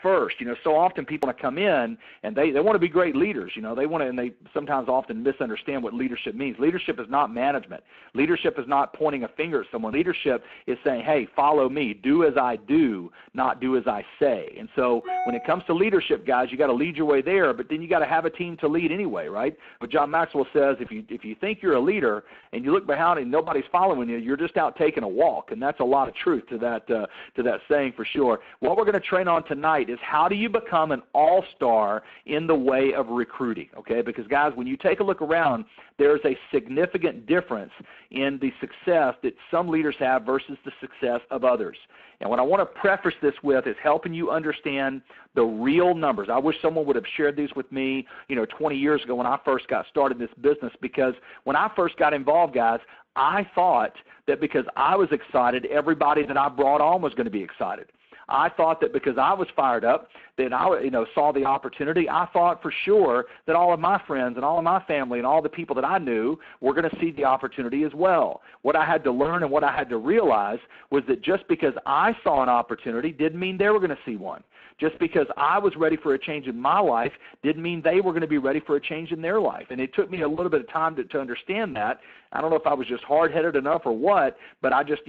first. So often people want to come in and they want to be great leaders. They want to, and they sometimes often misunderstand what leadership means. Leadership is not management. Leadership is not pointing a finger at someone. Leadership is saying, hey, follow me. Do as I do, not do as I say. And so when it comes to leadership, guys, you got to lead your way there, but then you got to have a team to lead anyway, right? But John Maxwell says if you think you're a leader and you look behind and nobody's following you, you're just out taking a walk. And that's a lot of truth to that saying for sure. What we're going to train on tonight is how do you become an all-star in the way of recruiting, okay? Because, guys, when you take a look around, there's a significant difference in the success that some leaders have versus the success of others. And what I want to preface this with is helping you understand the real numbers. I wish someone would have shared these with me, 20 years ago when I first got started in this business, because when I first got involved, guys, I thought that because I was excited, everybody that I brought on was going to be excited. I thought that because I was fired up, that I saw the opportunity, I thought for sure that all of my friends and all of my family and all the people that I knew were going to see the opportunity as well. What I had to learn and what I had to realize was that just because I saw an opportunity didn't mean they were going to see one. Just because I was ready for a change in my life didn't mean they were going to be ready for a change in their life. And it took me a little bit of time to understand that. I don't know if I was just hard-headed enough or what, but I just,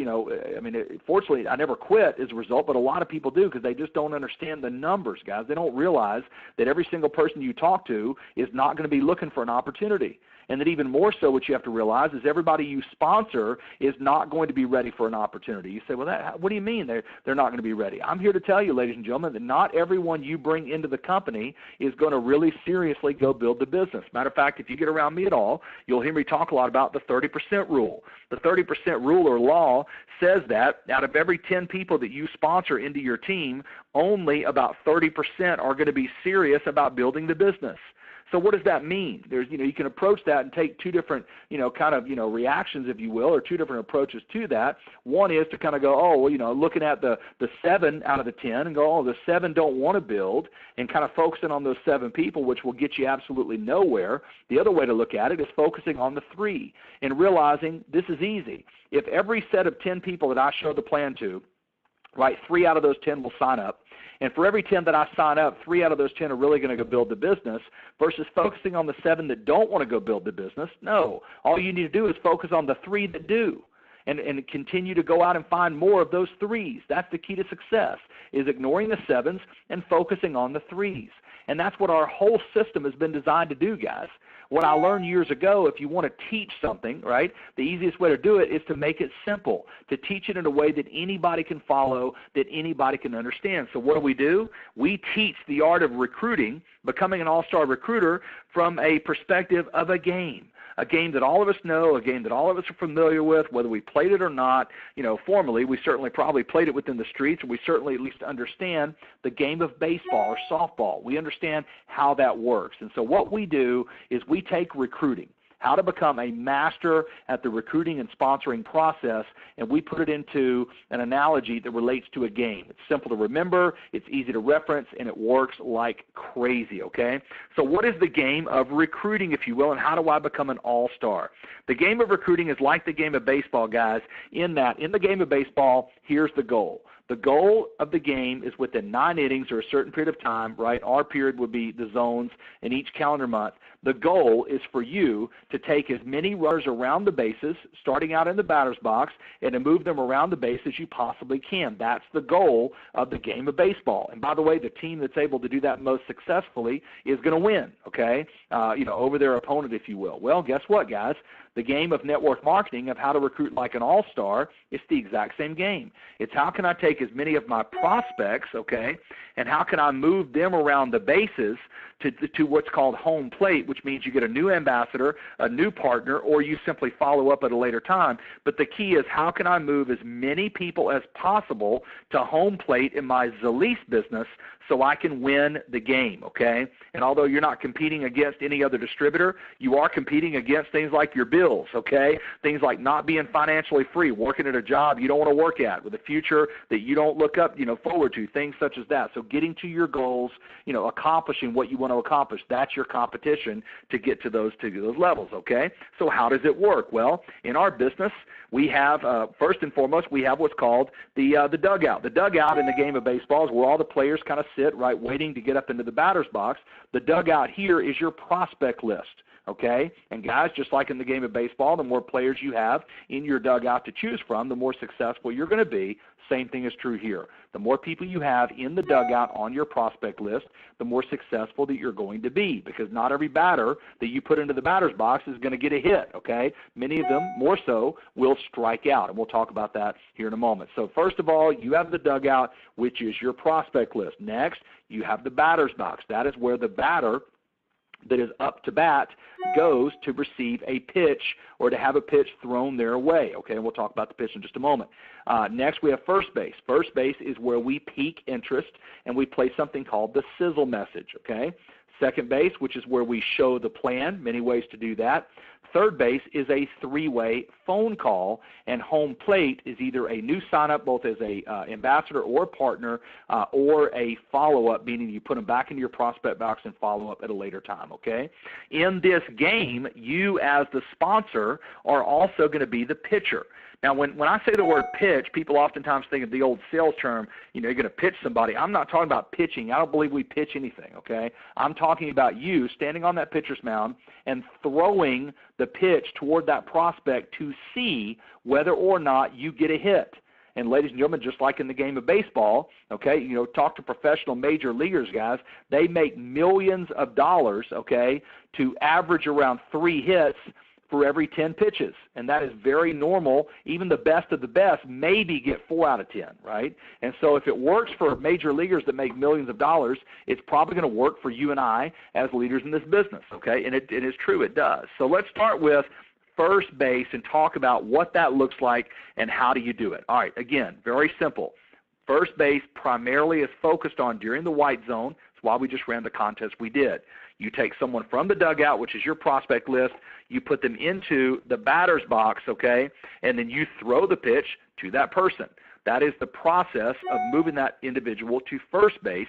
fortunately, I never quit as a result, but a lot of people do because they just don't understand the numbers, guys. They don't realize that every single person you talk to is not going to be looking for an opportunity. And that even more so what you have to realize is everybody you sponsor is not going to be ready for an opportunity. You say, well, what do you mean they're not going to be ready? I'm here to tell you, ladies and gentlemen, that not everyone you bring into the company is going to really seriously go build the business. Matter of fact, if you get around me at all, you'll hear me talk a lot about the 30% rule. The 30% rule or law says that out of every 10 people that you sponsor into your team, only about 30% are going to be serious about building the business. So what does that mean? There's, you can approach that and take two different, reactions, if you will, or two different approaches to that. One is to kind of go, looking at the 7 out of the 10 and go, the 7 don't want to build, and kind of focusing on those 7 people, which will get you absolutely nowhere. The other way to look at it is focusing on the 3 and realizing this is easy. If every set of 10 people that I show the plan to, right, 3 out of those 10 will sign up. And for every 10 that I sign up, 3 out of those 10 are really going to go build the business versus focusing on the 7 that don't want to go build the business. No. All you need to do is focus on the 3 that do and continue to go out and find more of those 3s. That's the key to success, is ignoring the 7s and focusing on the 3s. And that's what our whole system has been designed to do, guys. What I learned years ago, if you want to teach something, right, the easiest way to do it is to make it simple, to teach it in a way that anybody can follow, that anybody can understand. So what do? We teach the art of recruiting, becoming an all-star recruiter, from a perspective of a game that all of us know, a game that all of us are familiar with, whether we played it or not. Formally, we certainly probably played it within the streets, and we certainly at least understand the game of baseball or softball. We understand how that works. And so what we do is we take recruiting, how to become a master at the recruiting and sponsoring process, and we put it into an analogy that relates to a game. It's simple to remember, it's easy to reference, and it works like crazy, okay? So what is the game of recruiting, if you will, and how do I become an all-star? The game of recruiting is like the game of baseball, guys, in that in the game of baseball, here's the goal. The goal of the game is within 9 innings or a certain period of time, right? Our period would be the zones in each calendar month. The goal is for you to take as many runners around the bases, starting out in the batter's box, and to move them around the base as you possibly can. That's the goal of the game of baseball. And by the way, the team that's able to do that most successfully is going to win, okay, over their opponent, if you will. Well, guess what, guys? The game of network marketing, of how to recruit like an all-star, it's the exact same game. It's how can I take as many of my prospects, okay, and how can I move them around the bases to what's called home plate, which means you get a new ambassador, a new partner, or you simply follow up at a later time. But the key is how can I move as many people as possible to home plate in my Zalise business so I can win the game, okay? And although you're not competing against any other distributor, you are competing against things like your business. bills, okay? Things like not being financially free, working at a job you don't want to work at, with a future that you don't look up, forward to, things such as that. So getting to your goals, accomplishing what you want to accomplish, that's your competition to get to those levels, okay? So how does it work? Well, in our business, we have, first and foremost, we have what's called the dugout. The dugout in the game of baseball is where all the players kind of sit, right, waiting to get up into the batter's box. The dugout here is your prospect list, okay? And guys, just like in the game of baseball, the more players you have in your dugout to choose from, the more successful you're going to be. Same thing is true here. The more people you have in the dugout on your prospect list, the more successful that you're going to be, because not every batter that you put into the batter's box is going to get a hit, okay? Many of them, more so, will strike out, and we'll talk about that here in a moment. So first of all, you have the dugout, which is your prospect list. Next, you have the batter's box. That is where the batter that is up to bat goes to receive a pitch or to have a pitch thrown their way. Okay, and we'll talk about the pitch in just a moment. Next, we have first base. First base is where we pique interest and we play something called the sizzle message. Okay, second base, which is where we show the plan, many ways to do that. Third base is a three-way phone call, and home plate is either a new sign-up, both as a ambassador or partner, or a follow-up, meaning you put them back into your prospect box and follow up at a later time, okay? In this game, you as the sponsor are also going to be the pitcher. Now, when I say the word pitch, people oftentimes think of the old sales term, you're going to pitch somebody. I'm not talking about pitching. I don't believe we pitch anything, okay? I'm talking about you standing on that pitcher's mound and throwing the pitch toward that prospect to see whether or not you get a hit. And ladies and gentlemen, just like in the game of baseball, okay, talk to professional major leaguers, guys, they make millions of dollars, okay, to average around 3 hits for every 10 pitches, and that is very normal. Even the best of the best maybe get 4 out of 10, right? And so if it works for major leaguers that make millions of dollars, it's probably going to work for you and I as leaders in this business, okay? And it is true, it does. So let's start with first base and talk about what that looks like and how do you do it. All right, again, very simple. First base primarily is focused on during the white zone. That's why we just ran the contest we did. You take someone from the dugout, which is your prospect list, you put them into the batter's box, okay, and then you throw the pitch to that person. That is the process of moving that individual to first base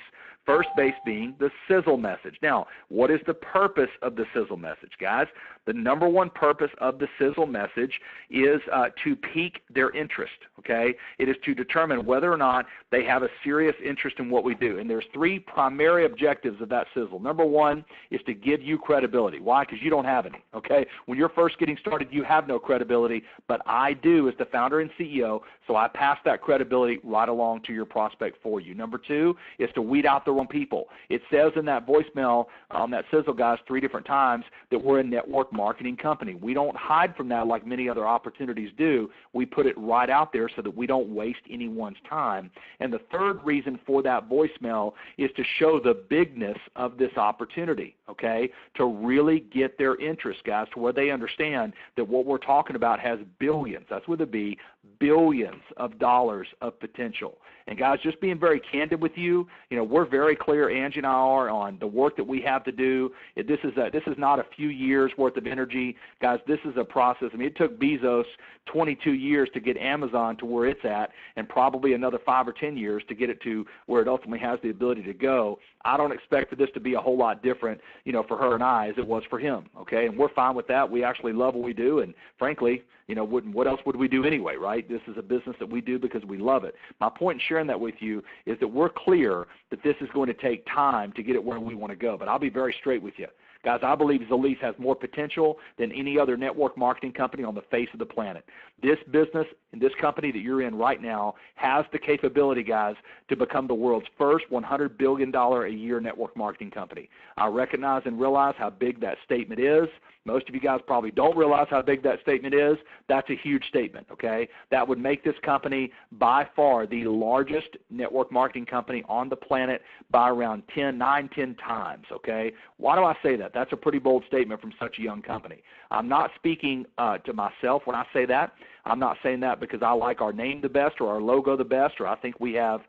being the sizzle message. Now, what is the purpose of the sizzle message, guys? The number one purpose of the sizzle message is to pique their interest, okay? It is to determine whether or not they have a serious interest in what we do. And there's 3 primary objectives of that sizzle. Number one is to give you credibility. Why? Because you don't have any, okay? When you're first getting started, you have no credibility, but I do as the founder and CEO, so I pass that credibility right along to your prospect for you. Number 2 is to weed out the wrong people. It says in that voicemail on that sizzle, guys, 3 different times that we're a network marketing company. We don't hide from that like many other opportunities do. We put it right out there so that we don't waste anyone's time. And the third reason for that voicemail is to show the bigness of this opportunity, okay, to really get their interest, guys, to where they understand that what we're talking about has billions, that's with a B, billions of dollars of potential. And guys, just being very candid with you, we're very clear, Angie and I are, on the work that we have to do. This is not a few years worth of energy. Guys, this is a process. I mean, it took Bezos 22 years to get Amazon to where it's at, and probably another 5 or 10 years to get it to where it ultimately has the ability to go. I don't expect for this to be a whole lot different, for her and I as it was for him, okay? And we're fine with that. We actually love what we do, and frankly, what else would we do anyway, right? This is a business that we do because we love it. My point in sharing that with you is that we're clear that this is going to take time to get it where we want to go, but I'll be very straight with you. Guys, I believe Zalise has more potential than any other network marketing company on the face of the planet. This business and this company that you're in right now has the capability, guys, to become the world's first $100 billion a year network marketing company. I recognize and realize how big that statement is. Most of you guys probably don't realize how big that statement is. That's a huge statement, okay? That would make this company by far the largest network marketing company on the planet by around 10 times, okay? Why do I say that? That's a pretty bold statement from such a young company. I'm not speaking to myself when I say that. I'm not saying that because I like our name the best or our logo the best or I think we have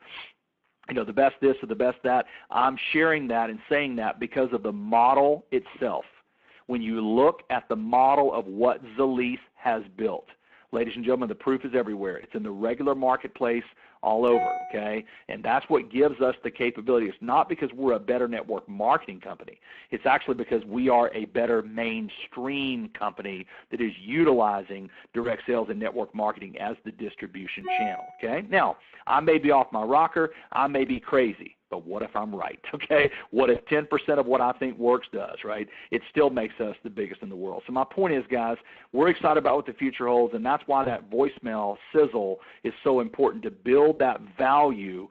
the best this or the best that. I'm sharing that and saying that because of the model itself. when you look at the model of what Zalise has built. Ladies and gentlemen, the proof is everywhere. It's in the regular marketplace all over, okay? And that's what gives us the capability. It's not because we're a better network marketing company. It's actually because we are a better mainstream company that is utilizing direct sales and network marketing as the distribution channel, okay? Now, I may be off my rocker. I may be crazy. But what if I'm right, okay? What if 10% of what I think works does, right? It still makes us the biggest in the world. So my point is, guys, we're excited about what the future holds, and that's why that voicemail sizzle is so important, to build that value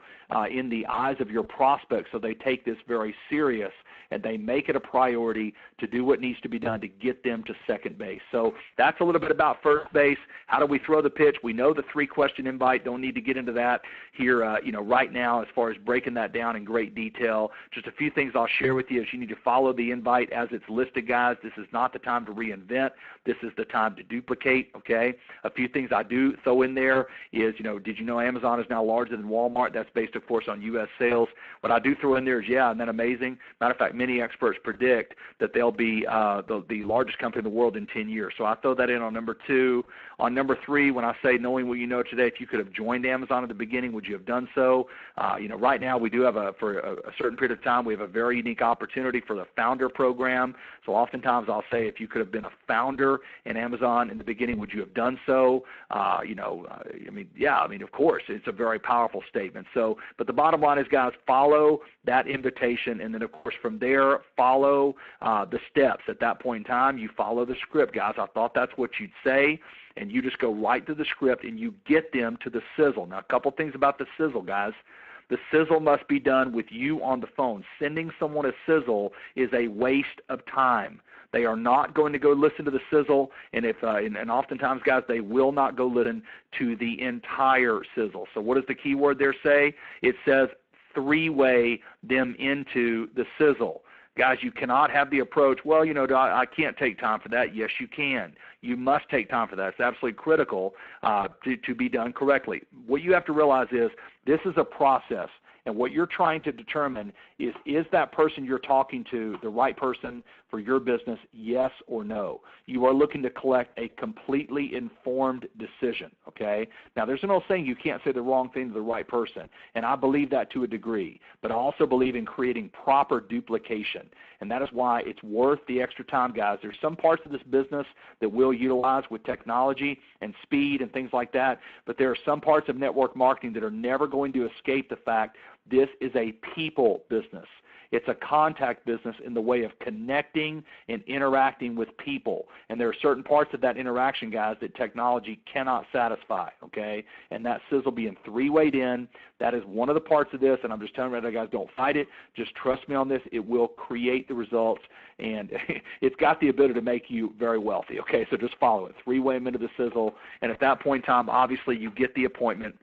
in the eyes of your prospects so they take this very serious and they make it a priority to do what needs to be done to get them to second base. So that's a little bit about first base. How do we throw the pitch? We know the 3-question invite. Don't need to get into that here right now as far as breaking that down in great detail. Just a few things I'll share with you is you need to follow the invite as it's listed, guys. This is not the time to reinvent. This is the time to duplicate, okay? A few things I do throw in there is, did you know Amazon is now larger than Walmart? That's based, of course, on U.S. sales. What I do throw in there is, isn't that amazing? Matter of fact, many experts predict that they'll be the largest company in the world in 10 years. So I throw that in on number 2. On number 3, when I say knowing what you know today, if you could have joined Amazon at the beginning, would you have done so? Right now we do have for a certain period of time, we have a very unique opportunity for the founder program. So oftentimes I'll say, if you could have been a founder in Amazon in the beginning, would you have done so? Of course, it's a very powerful statement. So, but the bottom line is, guys, follow that invitation, and then of course from there, follow the steps. At that point in time, you follow the script, guys. I thought that's what you'd say, and you just go right to the script and you get them to the sizzle. Now, a couple things about the sizzle, guys. The sizzle must be done with you on the phone. Sending someone a sizzle is a waste of time. They are not going to go listen to the sizzle, and and oftentimes, guys, they will not go listen to the entire sizzle. So what does the key word there say? It says 3-way them into the sizzle. Guys, you cannot have the approach, well, I can't take time for that. Yes, you can. You must take time for that. It's absolutely critical to be done correctly. What you have to realize is this is a process, and what you're trying to determine is that person you're talking to the right person for your business, yes or no? You are looking to collect a completely informed decision, okay? Now, there's an old saying, you can't say the wrong thing to the right person, and I believe that to a degree, but I also believe in creating proper duplication, and that is why it's worth the extra time, guys. There's some parts of this business that we'll utilize with technology and speed and things like that, but there are some parts of network marketing that are never going to escape the fact this is a people business. It's a contact business in the way of connecting and interacting with people. And there are certain parts of that interaction, guys, that technology cannot satisfy, okay? And that sizzle being 3-wayed in, that is one of the parts of this, and I'm just telling you, guys, don't fight it. Just trust me on this. It will create the results, and it's got the ability to make you very wealthy, okay? So just follow it. 3-way them into the sizzle, and at that point in time, obviously, you get the appointment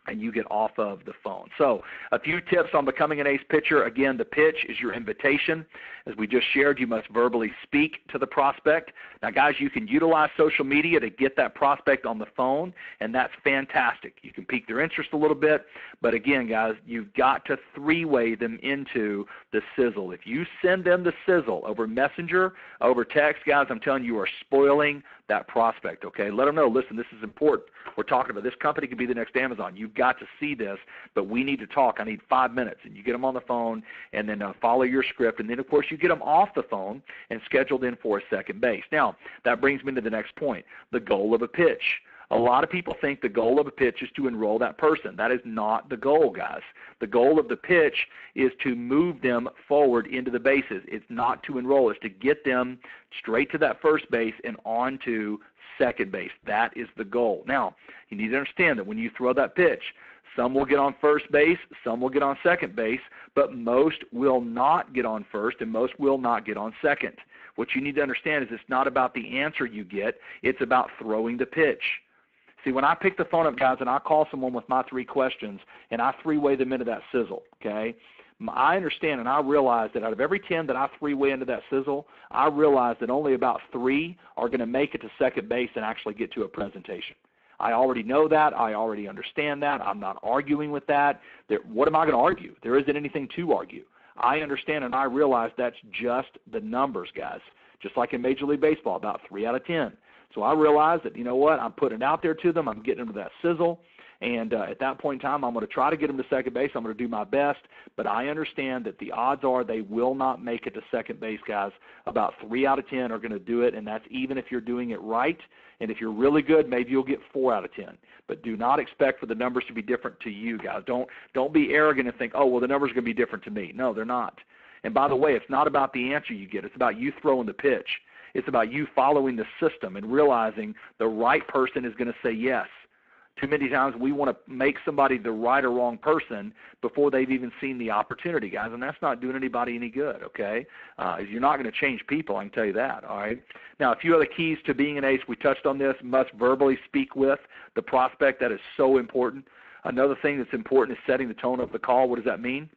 and you get off of the phone. So a few tips on becoming an ace pitcher. Again, the pitch is your invitation. As we just shared, you must verbally speak to the prospect. Now, guys, you can utilize social media to get that prospect on the phone, and that's fantastic. You can pique their interest a little bit, but again, guys, you've got to 3-way them into the sizzle. If you send them the sizzle over Messenger, over text, guys, I'm telling you are spoiling that prospect, okay? Let them know, listen, this is important. We're talking about this company could be the next Amazon. You've got to see this, but we need to talk. I need 5 minutes. And you get them on the phone and then follow your script. And then, of course, you get them off the phone and scheduled in for a second base. Now, that brings me to the next point, the goal of a pitch. A lot of people think the goal of a pitch is to enroll that person. That is not the goal, guys. The goal of the pitch is to move them forward into the bases. It's not to enroll. It's to get them straight to that first base and on to second base. That is the goal. Now, you need to understand that when you throw that pitch, some will get on first base, some will get on second base, but most will not get on first and most will not get on second. What you need to understand is it's not about the answer you get, it's about throwing the pitch. See, when I pick the phone up, guys, and I call someone with my 3 questions, and I 3-way them into that sizzle, okay, I understand and I realize that out of every 10 that I 3-way into that sizzle, I realize that only about 3 are going to make it to second base and actually get to a presentation. I already know that. I already understand that. I'm not arguing with that. What am I going to argue? There isn't anything to argue. I understand and I realize that's just the numbers, guys. just like in Major League Baseball, about 3 out of 10. So I realized that, you know what, I'm putting it out there to them. I'm getting them to that sizzle. And at that point in time, I'm going to try to get them to second base. I'm going to do my best. But I understand that the odds are they will not make it to second base, guys. About 3 out of 10 are going to do it, and that's even if you're doing it right. And if you're really good, maybe you'll get 4 out of 10. But do not expect for the numbers to be different to you, guys. Don't be arrogant and think, oh, well, the numbers are going to be different to me. No, they're not. And by the way, it's not about the answer you get. It's about you throwing the pitch. It's about you following the system and realizing the right person is going to say yes. Too many times we want to make somebody the right or wrong person before they've even seen the opportunity, guys, and that's not doing anybody any good, okay? You're not going to change people, I can tell you that, all right? Now, a few other keys to being an ace, we touched on this, must verbally speak with the prospect. That is so important. Another thing that's important is setting the tone of the call. What does that mean?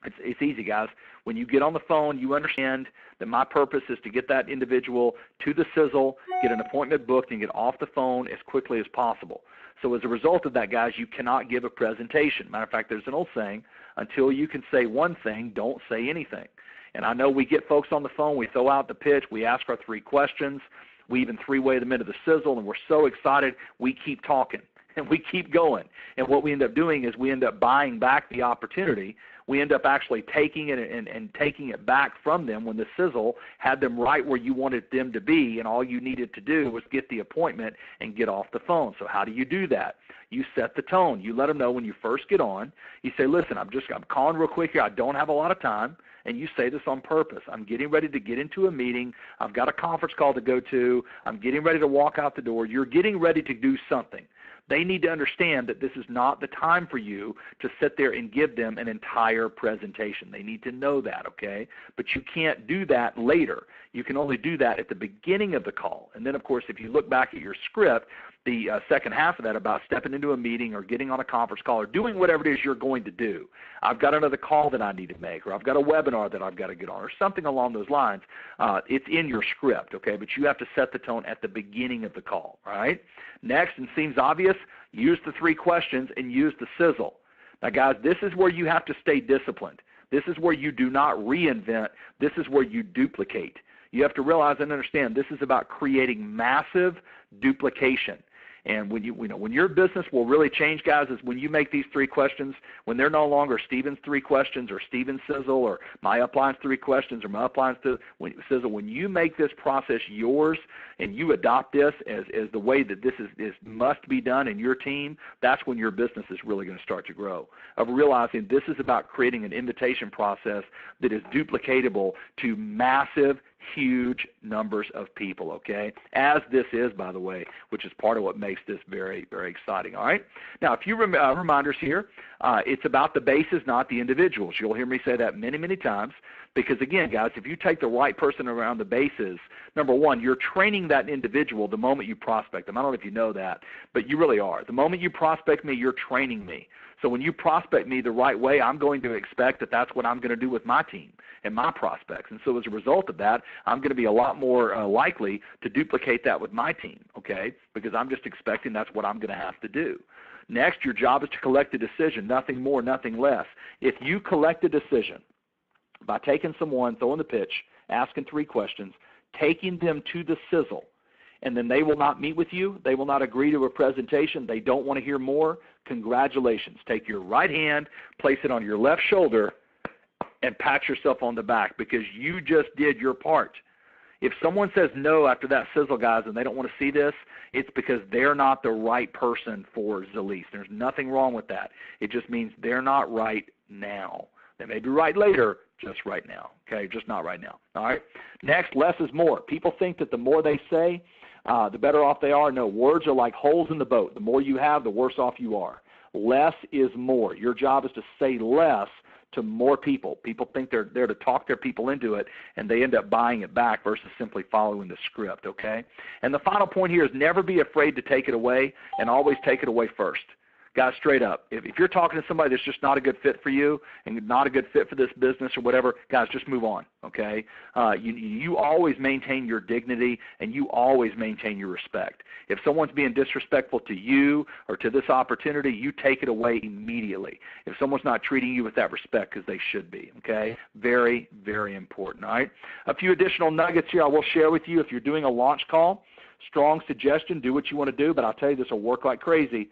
It's easy, guys. When you get on the phone, you understand that my purpose is to get that individual to the sizzle, get an appointment booked, and get off the phone as quickly as possible. So as a result of that, guys, you cannot give a presentation. Matter of fact, there's an old saying, until you can say one thing, don't say anything. And I know we get folks on the phone, we throw out the pitch, we ask our 3 questions, we even 3-way them into the sizzle, and we're so excited, we keep talking. And we keep going. And what we end up doing is we end up buying back the opportunity. We end up actually taking it and taking it back from them when the sizzle had them right where you wanted them to be, and all you needed to do was get the appointment and get off the phone. So how do you do that? You set the tone. You let them know when you first get on. You say, listen, I'm calling real quick here. I don't have a lot of time. And you say this on purpose. I'm getting ready to get into a meeting. I've got a conference call to go to. I'm getting ready to walk out the door. You're getting ready to do something. They need to understand that this is not the time for you to sit there and give them an entire presentation. They need to know that, okay? But you can't do that later. You can only do that at the beginning of the call. And then, of course, if you look back at your script, the second half of that about stepping into a meeting or getting on a conference call or doing whatever it is you're going to do. I've got another call that I need to make, or I've got a webinar that I've got to get on, or something along those lines. It's in your script, okay? But you have to set the tone at the beginning of the call, all right? Next, and seems obvious, use the 3 questions and use the sizzle. Now, guys, this is where you have to stay disciplined. This is where you do not reinvent. This is where you duplicate. You have to realize and understand this is about creating massive duplication. And when when your business will really change, guys, is when you make these 3 questions, when they're no longer Stephen's 3 questions or Stephen's sizzle or my upline's 3 questions or my upline's sizzle. When you make this process yours and you adopt this as the way that this must be done in your team, that's when your business is really going to start to grow. Of realizing this is about creating an invitation process that is duplicatable to massive, huge numbers of people, okay, as this is, by the way, which is part of what makes this very, very exciting, all right? Now, a few reminders here. It's about the bases, not the individuals. You'll hear me say that many, many times because, again, guys, if you take the right person around the bases, number one, you're training that individual the moment you prospect them. I don't know if you know that, but you really are. The moment you prospect me, you're training me. So when you prospect me the right way, I'm going to expect that that's what I'm going to do with my team and my prospects. And so as a result of that, I'm going to be a lot more likely to duplicate that with my team, okay, because I'm just expecting that's what I'm going to have to do. Next, your job is to collect a decision, nothing more, nothing less. If you collect a decision by taking someone, throwing the pitch, asking 3 questions, taking them to the sizzle, and then they will not meet with you, they will not agree to a presentation, they don't want to hear more, congratulations. Take your right hand, place it on your left shoulder, and pat yourself on the back because you just did your part. If someone says no after that sizzle, guys, and they don't want to see this, it's because they're not the right person for Zalise. There's nothing wrong with that. It just means they're not right now. They may be right later, just right now, okay, just not right now, all right? Next, less is more. People think that the more they say, the better off they are. No, words are like holes in the boat. The more you have, the worse off you are. Less is more. Your job is to say less to more people. People think they're there to talk their people into it, and they end up buying it back versus simply following the script, okay? And the final point here is never be afraid to take it away and always take it away first. Guys, straight up, if you're talking to somebody that's just not a good fit for you and not a good fit for this business or whatever, guys, just move on, okay? You always maintain your dignity and you always maintain your respect. If someone's being disrespectful to you or to this opportunity, you take it away immediately. If someone's not treating you with that respect, because they should be, okay? Very, very important, all right? A few additional nuggets here I will share with you. If you're doing a launch call, strong suggestion, do what you want to do, but I'll tell you this will work like crazy.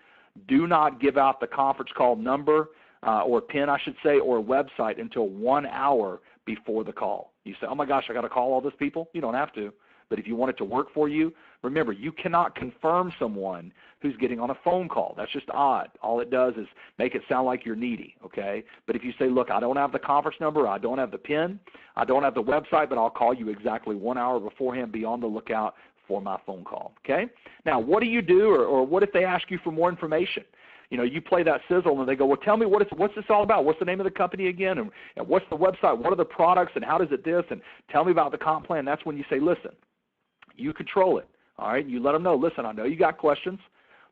Do not give out the conference call number or PIN, I should say, or website until 1 hour before the call. You say, oh, my gosh, I got to call all those people? You don't have to. But if you want it to work for you, remember, you cannot confirm someone who's getting on a phone call. That's just odd. All it does is make it sound like you're needy, okay? But if you say, look, I don't have the conference number, I don't have the PIN, I don't have the website, but I'll call you exactly 1 hour beforehand, be on the lookout for my phone call, okay? Now, what do you do, or what if they ask you for more information? You know, you play that sizzle and they go, well, tell me what's this all about? What's the name of the company again? And what's the website? What are the products? And how does it this? And tell me about the comp plan. That's when you say, listen, you control it, all right? You let them know, listen, I know you got questions.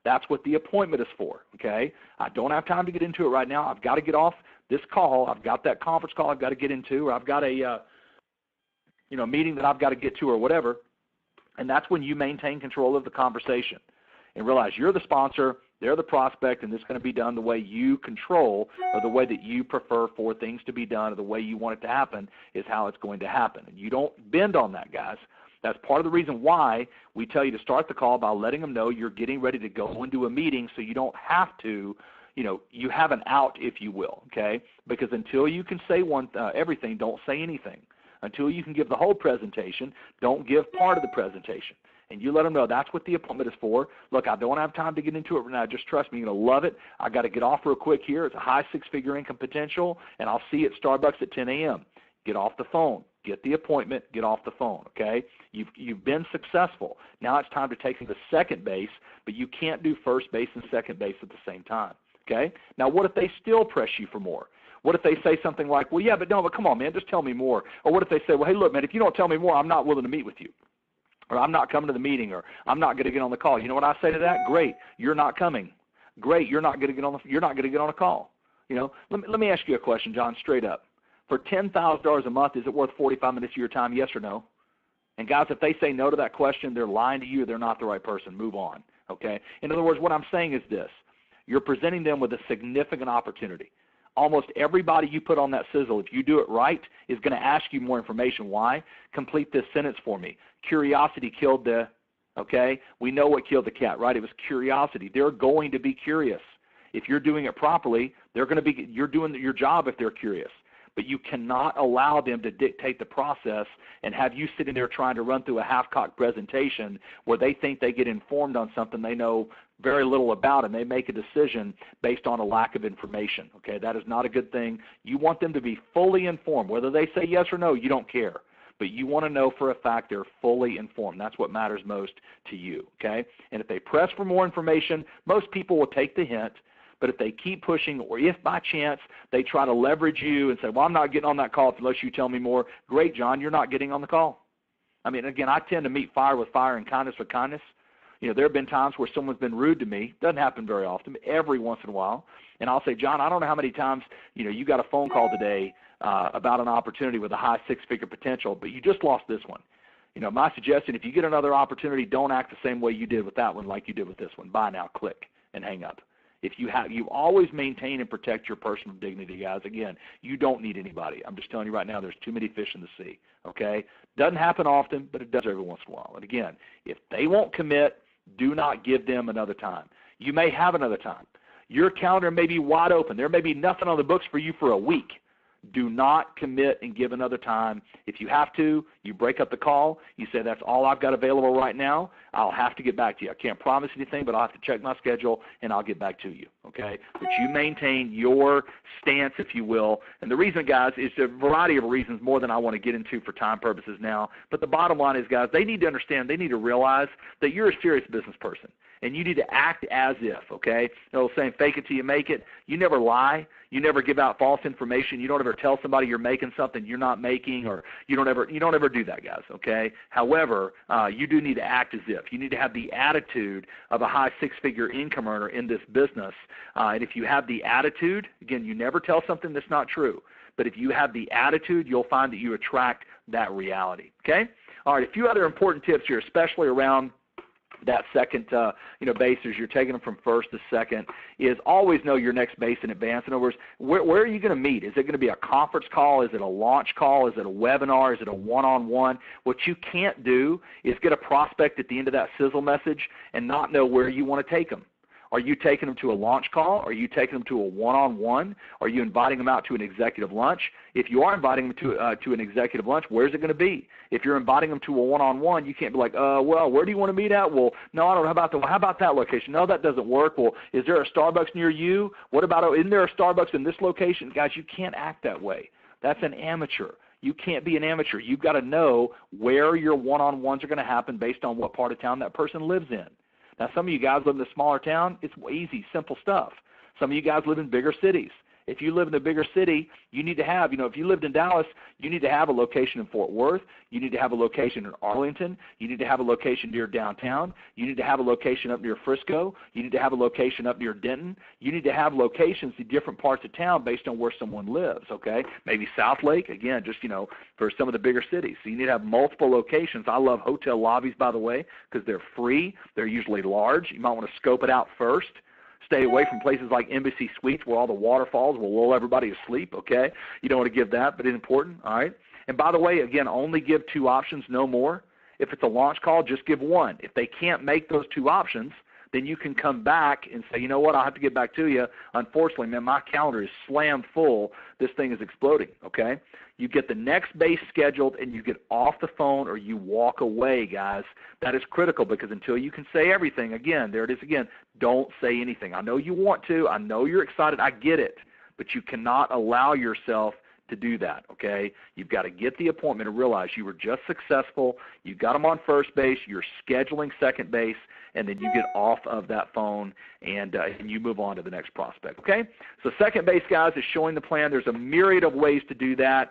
That's what the appointment is for, okay? I don't have time to get into it right now. I've got to get off this call. I've got that conference call I've got to get into, or I've got a meeting that I've got to get to or whatever. And that's when you maintain control of the conversation and realize you're the sponsor, they're the prospect, and this is going to be done the way you control or the way that you prefer for things to be done or the way you want it to happen is how it's going to happen. And you don't bend on that, guys. That's part of the reason why we tell you to start the call by letting them know you're getting ready to go into a meeting so you don't have to, you have an out, if you will, okay? Because until you can say everything, don't say anything. Until you can give the whole presentation, don't give part of the presentation. And you let them know that's what the appointment is for. Look, I don't have time to get into it right now. Just trust me, you're going to love it. I got to get off real quick here. It's a high six-figure income potential, and I'll see you at Starbucks at 10 a.m. Get off the phone. Get the appointment. Get off the phone, okay? You've been successful. Now it's time to take them to second base, but you can't do first base and second base at the same time, okay? Now what if they still press you for more? What if they say something like, well, yeah, but come on, man, just tell me more. Or what if they say, well, hey, look, man, if you don't tell me more, I'm not willing to meet with you. Or I'm not coming to the meeting, or I'm not going to get on the call. You know what I say to that? Great, you're not coming. Great, you're not going to get on a call. Let me ask you a question, John, straight up. For $10,000 a month, is it worth 45 minutes of your time, yes or no? And guys, if they say no to that question, they're lying to you. They're not the right person. Move on, okay? In other words, what I'm saying is this. You're presenting them with a significant opportunity. Almost everybody you put on that sizzle, if you do it right, is going to ask you more information. Why? Complete this sentence for me. Curiosity killed the, okay? We know what killed the cat, right? It was curiosity. They're going to be curious. If you're doing it properly, you're doing your job if they're curious. But you cannot allow them to dictate the process and have you sitting there trying to run through a half-cocked presentation where they think they get informed on something they know very little about, and they make a decision based on a lack of information. Okay, that is not a good thing. You want them to be fully informed. Whether they say yes or no, you don't care. But you want to know for a fact they're fully informed. That's what matters most to you. Okay, and if they press for more information, most people will take the hint. But if they keep pushing, or if by chance they try to leverage you and say, well, I'm not getting on that call unless you tell me more, great, John, you're not getting on the call. I mean, again, I tend to meet fire with fire and kindness with kindness. There have been times where someone's been rude to me. Doesn't happen very often, but every once in a while. And I'll say, John, I don't know how many times, you got a phone call today about an opportunity with a high six-figure potential, but you just lost this one. My suggestion, if you get another opportunity, don't act the same way you did with that one like you did with this one. Bye now, click, and hang up. If you always maintain and protect your personal dignity, guys. Again, you don't need anybody. I'm just telling you right now, there's too many fish in the sea, okay? Doesn't happen often, but it does every once in a while. And again, if they won't commit, do not give them another time. You may have another time. Your calendar may be wide open. There may be nothing on the books for you for a week. Do not commit and give another time. If you have to, you break up the call. You say, that's all I've got available right now. I'll have to get back to you. I can't promise anything, but I'll have to check my schedule, and I'll get back to you, okay? But you maintain your stance, if you will. And the reason, guys, is a variety of reasons, more than I want to get into for time purposes now. But the bottom line is, guys, they need to understand, they need to realize that you're a serious business person. and you need to act as if, okay? The old saying, fake it till you make it. You never lie. You never give out false information. You don't ever tell somebody you're making something you're not making, or you don't ever do that, guys, okay? However, you do need to act as if. You need to have the attitude of a high six-figure income earner in this business. And if you have the attitude, again, you never tell something that's not true. But if you have the attitude, you'll find that you attract that reality, okay? All right, a few other important tips here, especially around that second, base as you're taking them from first to second, is always know your next base in advance. In other words, where are you going to meet? Is it going to be a conference call? Is it a launch call? Is it a webinar? Is it a one-on-one? What you can't do is get a prospect at the end of that sizzle message and not know where you want to take them. Are you taking them to a launch call? Are you taking them to a one-on-one? Are you inviting them out to an executive lunch? If you are inviting them to an executive lunch, where's it going to be? If you're inviting them to a one-on-one, you can't be like, well, where do you want to meet at? Well, no, I don't know. How about that location? No, that doesn't work. Well, is there a Starbucks near you? What about, isn't there a Starbucks in this location? Guys, you can't act that way. That's an amateur. You can't be an amateur. You've got to know where your one-on-ones are going to happen based on what part of town that person lives in. Now, some of you guys live in a smaller town. It's easy, simple stuff. Some of you guys live in bigger cities. If you live in a bigger city, you need to have, if you lived in Dallas, you need to have a location in Fort Worth. You need to have a location in Arlington. You need to have a location near downtown. You need to have a location up near Frisco. You need to have a location up near Denton. You need to have locations in different parts of town based on where someone lives, okay? Maybe South Lake, again, just, for some of the bigger cities. So you need to have multiple locations. I love hotel lobbies, by the way, because they're free. They're usually large. You might want to scope it out first. Stay away from places like Embassy Suites where all the waterfalls will lull everybody to sleep, okay? You don't want to give that, but it's important, all right? And by the way, again, only give 2 options, no more. If it's a launch call, just give 1. If they can't make those 2 options, then you can come back and say, you know what, I'll have to get back to you. Unfortunately, man, my calendar is slammed full. This thing is exploding, okay? You get the next base scheduled and you get off the phone or you walk away, guys. That is critical because until you can say everything, again, there it is again, don't say anything. I know you want to. I know you're excited. I get it. But you cannot allow yourself to do that, okay? You've got to get the appointment and realize you were just successful. You got them on first base. You're scheduling second base. And then you get off of that phone and you move on to the next prospect, okay? So second base, guys, is showing the plan. There's a myriad of ways to do that.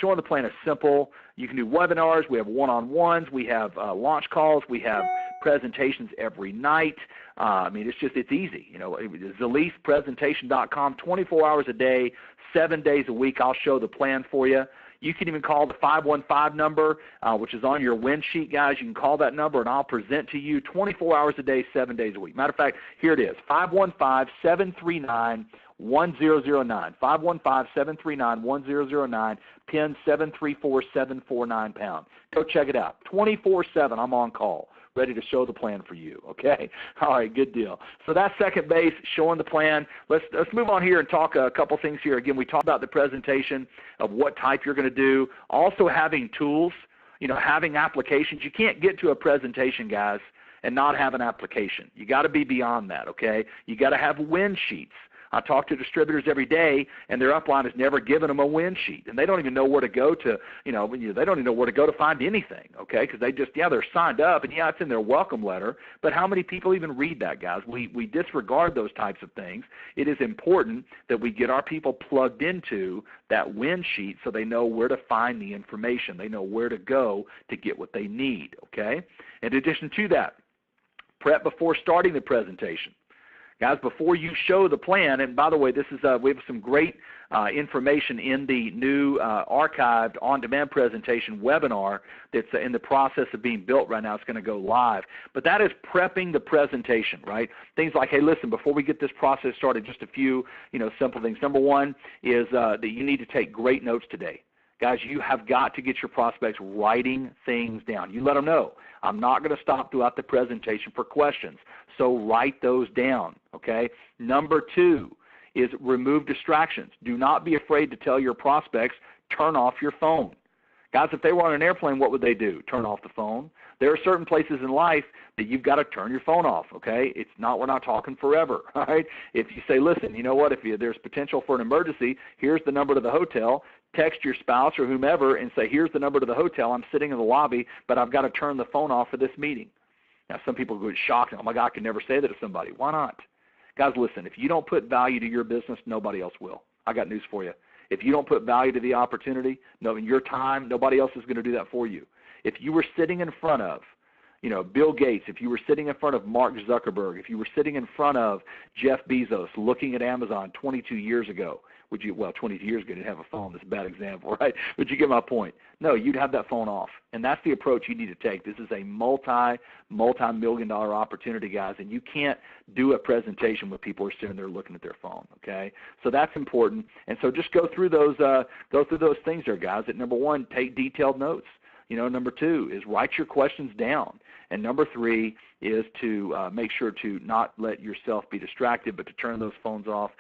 Showing the plan is simple. You can do webinars. We have one-on-ones. We have launch calls. We have presentations every night. It's easy. ZalisPresentation.com, 24 hours a day, 7 days a week. I'll show the plan for you. You can even call the 515 number, which is on your win sheet, guys. You can call that number, and I'll present to you 24 hours a day, 7 days a week. Matter of fact, here it is, 515-739-1009, 515-739-1009, PIN 734749#. Go check it out. 24/7, I'm on call, ready to show the plan for you, okay? All right, good deal. So that's second base, showing the plan. Let's move on here and talk a couple things here. Again, we talked about the presentation of what type you're going to do, also having tools, having applications. You can't get to a presentation, guys, and not have an application. You got to be beyond that, okay? You got to have win sheets. I talk to distributors every day, and their upline has never given them a win sheet, and they don't even know where to go to, they don't even know where to go to find anything, okay? Because they just, they're signed up, and it's in their welcome letter, but how many people even read that, guys? We disregard those types of things. It is important that we get our people plugged into that win sheet so they know where to find the information. They know where to go to get what they need, okay? In addition to that, prep before starting the presentation. Guys, before you show the plan, and by the way, this is we have some great information in the new archived on-demand presentation webinar that's in the process of being built right now. It's going to go live. But that is prepping the presentation, right? Things like, hey, listen, before we get this process started, just a few simple things. Number one is that you need to take great notes today. Guys, you have got to get your prospects writing things down. You let them know, I'm not going to stop throughout the presentation for questions, so write those down, okay? Number two is remove distractions. Do not be afraid to tell your prospects, turn off your phone. Guys, if they were on an airplane, what would they do? Turn off the phone. There are certain places in life that you've got to turn your phone off, okay? We're not talking forever, all right? If you say, listen, you know what, if there's potential for an emergency, here's the number to the hotel, text your spouse or whomever and say, here's the number to the hotel, I'm sitting in the lobby, but I've got to turn the phone off for this meeting. Now, some people get shocked, oh my God, I could never say that to somebody. Why not? Guys, listen, if you don't put value to your business, nobody else will. I got news for you. If you don't put value to the opportunity, in your time, nobody else is going to do that for you. If you were sitting in front of, Bill Gates, if you were sitting in front of Mark Zuckerberg, if you were sitting in front of Jeff Bezos looking at Amazon 22 years ago, 22 years ago, you didn't have a phone. That's a bad example, right? But you get my point. No, you'd have that phone off. And that's the approach you need to take. This is a multi-million-dollar opportunity, guys, and you can't do a presentation with people who are sitting there looking at their phone, okay? So that's important. And so just go through those things there, guys. At number one, take detailed notes. Number two is write your questions down. And number three is to make sure to not let yourself be distracted, but to turn those phones off,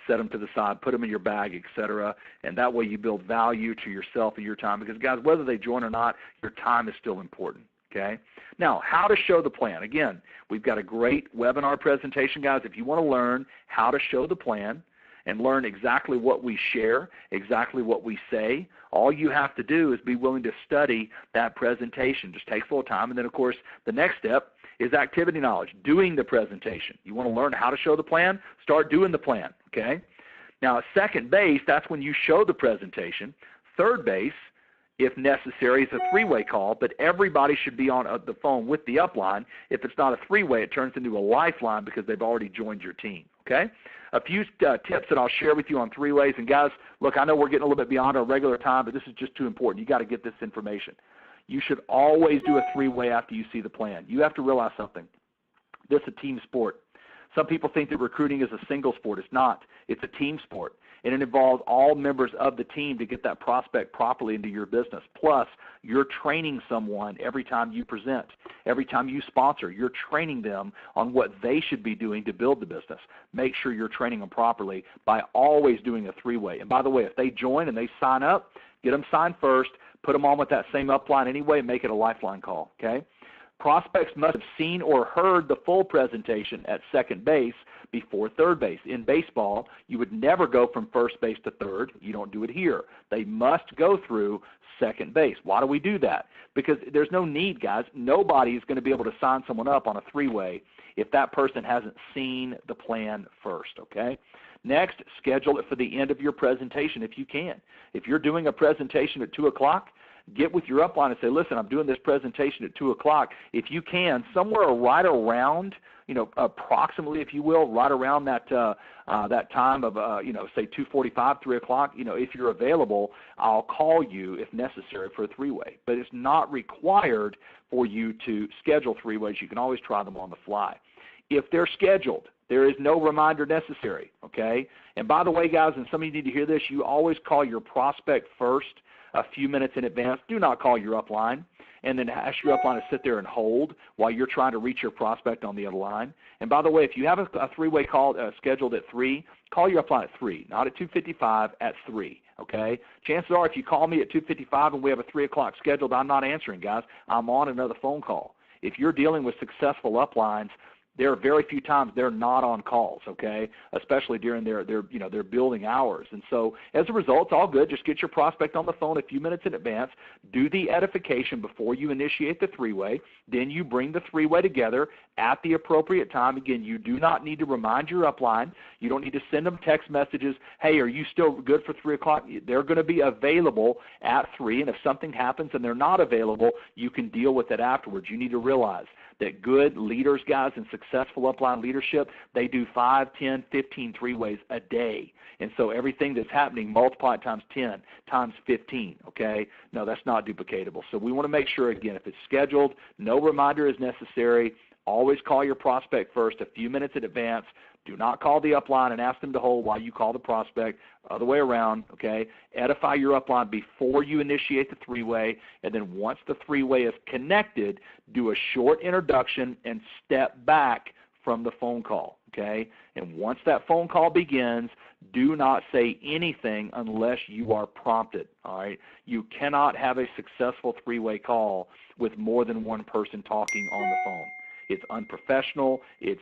set them to the side, put them in your bag, etc. And that way you build value to yourself and your time. Because, guys, whether they join or not, your time is still important. Okay? Now, how to show the plan. Again, we've got a great webinar presentation, guys. If you want to learn how to show the plan and learn exactly what we share, exactly what we say, all you have to do is be willing to study that presentation. Just takes a little time. And then, of course, the next step is activity knowledge, doing the presentation. You want to learn how to show the plan? Start doing the plan, okay? Now, at second base, that's when you show the presentation. Third base, if necessary, is a three-way call, but everybody should be on the phone with the upline. If it's not a three-way, it turns into a lifeline because they've already joined your team, okay? A few tips that I'll share with you on three-ways. And, guys, look, I know we're getting a little bit beyond our regular time, but this is just too important. You got to get this information. You should always do a three-way after you see the plan. You have to realize something. This is a team sport. Some people think that recruiting is a single sport. It's not. It's a team sport. And it involves all members of the team to get that prospect properly into your business. Plus, you're training someone every time you present. Every time you sponsor, you're training them on what they should be doing to build the business. Make sure you're training them properly by always doing a three-way. And by the way, if they join and they sign up, get them signed first, put them on with that same upline anyway, and make it a lifeline call, okay? Prospects must have seen or heard the full presentation at second base before third base. In baseball, you would never go from first base to third. You don't do it here. They must go through second base. Why do we do that? Because there's no need, guys. Nobody is going to be able to sign someone up on a three-way if that person hasn't seen the plan first, okay? Next, schedule it for the end of your presentation if you can. If you're doing a presentation at 2 o'clock, get with your upline and say, listen, I'm doing this presentation at 2 o'clock. If you can, somewhere right around, approximately, if you will, right around that time of, say 2:45, 3 o'clock, if you're available, I'll call you if necessary for a three-way. But it's not required for you to schedule three-ways. You can always try them on the fly. If they're scheduled, there is no reminder necessary, okay? And by the way, guys, and some of you need to hear this, you always call your prospect first a few minutes in advance. Do not call your upline and then ask your upline to sit there and hold while you're trying to reach your prospect on the other line. And by the way, if you have a three-way call scheduled at 3, call your upline at 3, not at 2:55, at 3, okay? Chances are if you call me at 2:55 and we have a 3 o'clock scheduled, I'm not answering, guys. I'm on another phone call. If you're dealing with successful uplines, there are very few times they're not on calls, okay, especially during their building hours. And so as a result, it's all good. Just get your prospect on the phone a few minutes in advance. Do the edification before you initiate the three-way. Then you bring the three-way together at the appropriate time. Again, you do not need to remind your upline. You don't need to send them text messages, hey, are you still good for 3 o'clock? They're going to be available at 3, and if something happens and they're not available, you can deal with it afterwards. You need to realize that good leaders, guys, and successful upline leadership, they do 5, 10, 15 three-ways a day. And so everything that's happening, multiply it times 10, times 15, okay? No, that's not duplicatable. So we want to make sure, again, if it's scheduled, no reminder is necessary. Always call your prospect first a few minutes in advance. Do not call the upline and ask them to hold while you call the prospect. Other way around, okay? Edify your upline before you initiate the three-way, and then once the three-way is connected, do a short introduction and step back from the phone call, okay? And once that phone call begins, do not say anything unless you are prompted, all right? You cannot have a successful three-way call with more than one person talking on the phone. It's unprofessional. It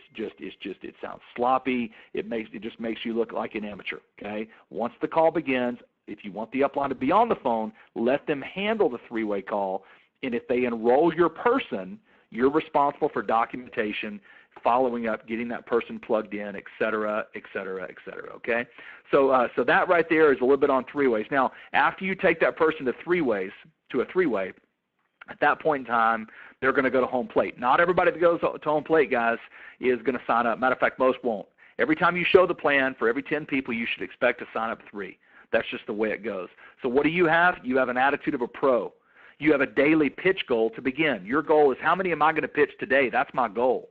sounds sloppy. It just makes you look like an amateur, okay? Once the call begins, if you want the upline to be on the phone, let them handle the three-way call. And if they enroll your person, You're responsible for documentation, following up, getting that person plugged in, et cetera, et cetera, et cetera, okay? So that right there is a little bit on three-ways. Now, after you take that person to a three-way, at that point in time, they're going to go to home plate. Not everybody that goes to home plate, guys, is going to sign up. Matter of fact, most won't. Every time you show the plan, for every 10 people, you should expect to sign up 3. That's just the way it goes. So what do you have? You have an attitude of a pro. You have a daily pitch goal to begin. Your goal is, how many am I going to pitch today? That's my goal.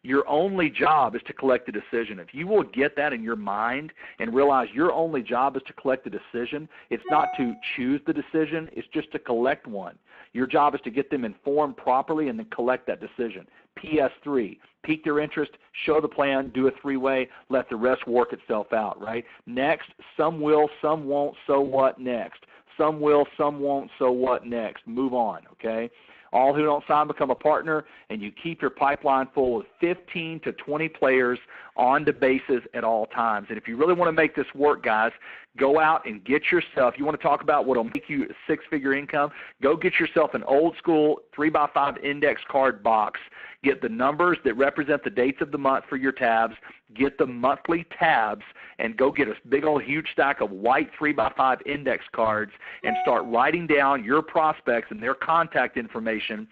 Your only job is to collect a decision. If you will get that in your mind and realize your only job is to collect a decision, it's not to choose the decision, it's just to collect one. Your job is to get them informed properly and then collect that decision. PS3, pique their interest, show the plan, do a three-way, let the rest work itself out, right? Next, some will, some won't, so what next? Some will, some won't, so what next? Move on, okay? All who don't sign become a partner, and you keep your pipeline full of 15 to 20 players on the bases at all times. And if you really want to make this work, guys, go out and get yourself, you want to talk about what will make you a six-figure income, go get yourself an old school 3x5 index card box. Get the numbers that represent the dates of the month for your tabs, get the monthly tabs, and go get a big old huge stack of white 3x5 index cards and start writing down your prospects and their contact information.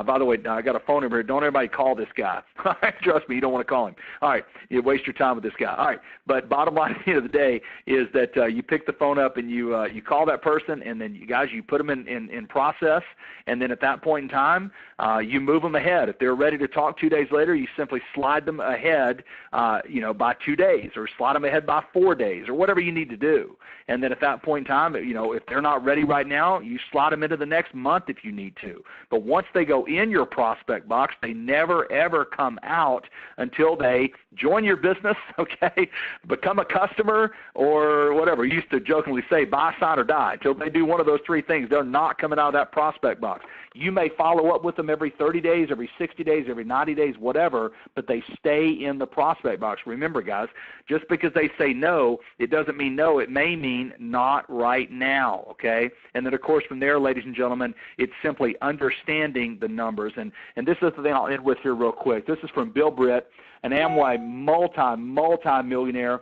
By the way, I got a phone number here. Don't everybody call this guy. Trust me, you don't want to call him. All right, you waste your time with this guy. All right, but bottom line at the end of the day is that you pick the phone up and you call that person, and then you put them in process, and then at that point in time, you move them ahead. If they're ready to talk 2 days later, you simply slide them ahead, by 2 days, or slide them ahead by 4 days, or whatever you need to do. And then at that point in time, if they're not ready right now, you slide them into the next month if you need to. But once they go in your prospect box, they never, ever come out until they join your business, okay, become a customer, or whatever. We used to jokingly say, buy, sign, or die. Until they do one of those 3 things, they're not coming out of that prospect box. You may follow up with them every 30 days, every 60 days, every 90 days, whatever, but they stay in the prospect box. Remember, guys, just because they say no, it doesn't mean no. It may mean not right now, okay? And then, of course, from there, ladies and gentlemen, it's simply understanding the numbers. And this is the thing I'll end with here real quick. This is from Bill Britt, an Amway multi-millionaire,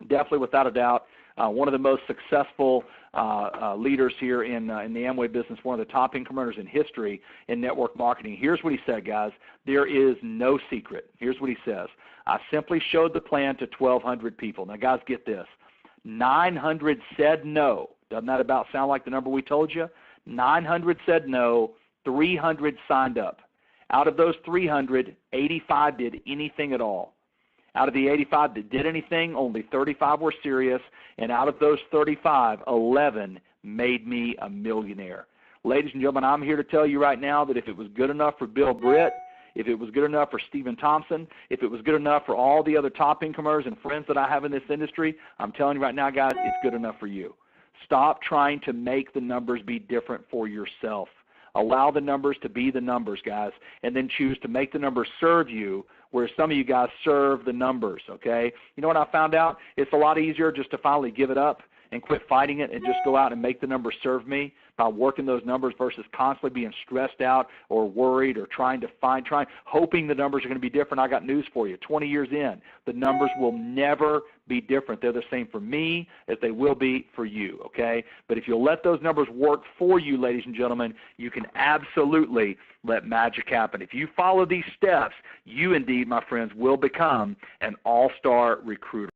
definitely without a doubt, one of the most successful leaders here in the Amway business, one of the top income earners in history in network marketing. Here's what he said, guys. There is no secret. Here's what he says. I simply showed the plan to 1,200 people. Now, guys, get this. 900 said no. Doesn't that about sound like the number we told you? 900 said no. 300 signed up. Out of those 300, 85 did anything at all. Out of the 85 that did anything, only 35 were serious, and out of those 35, 11 made me a millionaire. Ladies and gentlemen, I'm here to tell you right now that if it was good enough for Bill Britt, if it was good enough for Stephen Thompson, if it was good enough for all the other top incomers and friends that I have in this industry, I'm telling you right now, guys, it's good enough for you. Stop trying to make the numbers be different for yourself. Allow the numbers to be the numbers, guys, and then choose to make the numbers serve you, where some of you guys serve the numbers, okay? You know what I found out? It's a lot easier just to finally give it up and quit fighting it and just go out and make the numbers serve me by working those numbers versus constantly being stressed out or worried or hoping the numbers are going to be different. I got news for you. 20 years in, the numbers will never be different. They're the same for me as they will be for you, okay? But if you'll let those numbers work for you, ladies and gentlemen, you can absolutely let magic happen. If you follow these steps, you indeed, my friends, will become an all-star recruiter.